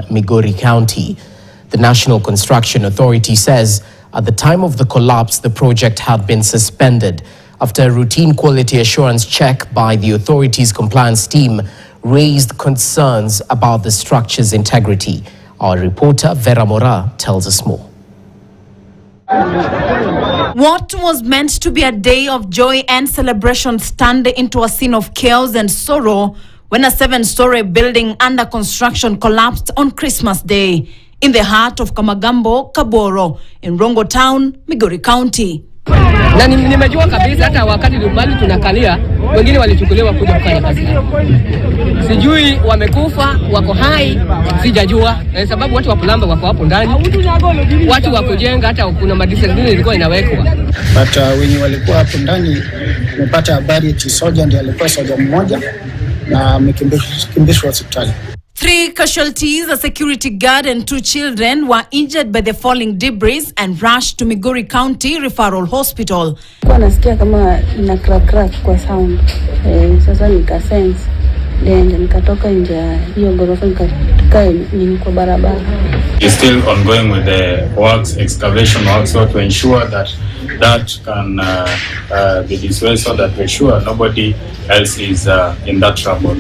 Migori County. The National Construction Authority says at the time of the collapse, the project had been suspended after a routine quality assurance check by the authority's compliance team raised concerns about the structure's integrity. Our reporter Vera Mora tells us more. What was meant to be a day of joy and celebration turned into a scene of chaos and sorrow when a 7-story building under construction collapsed on Christmas Day in the heart of Kamagambo, Kaboro, in Rongo town, Migori County. Na nimejua kabisa hata wakati nyumbani tunakalia wengine walichukuliwa kuja kufanya kazi. Sijui wamekufa, wako hai, sijajua. Sababu watu wa plumber wako hapo ndani. Watu wa kujenga hata kuna madisa zingine ilikuwa inawekwa. But wenye walikuwa hapo ndani nimepata habari eti soja ndiye alikuwa soja mmoja na amekimbishwa hospitali. 3 casualties, a security guard and 2 children were injured by the falling debris and rushed to Migori County Referral Hospital. Kwa nasikia kama ina crack kwa sound. Sasa nikasense. Then nikatoka nje hiyo gorofa nikakaa kwa barabara. Is still ongoing with the works, excavation works, so to ensure that can be dispersed so that we're sure nobody else is in that trouble.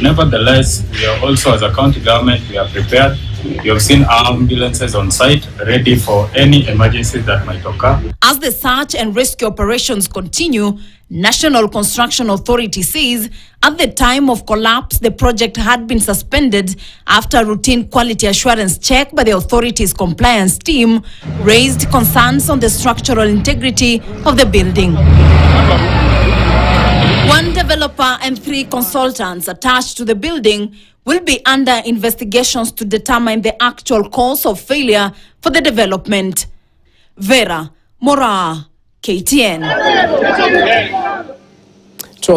Nevertheless, we are also, as a county government, we are prepared. You have seen our ambulances on site, ready for any emergencies that might occur. As the search and rescue operations continue, National Construction Authority says at the time of collapse, the project had been suspended after a routine quality assurance check by the authority's compliance team raised concerns on the structural integrity of the building. 1 developer and 3 consultants attached to the building will be under investigations to determine the actual cause of failure for the development. Vera Mora, KTN.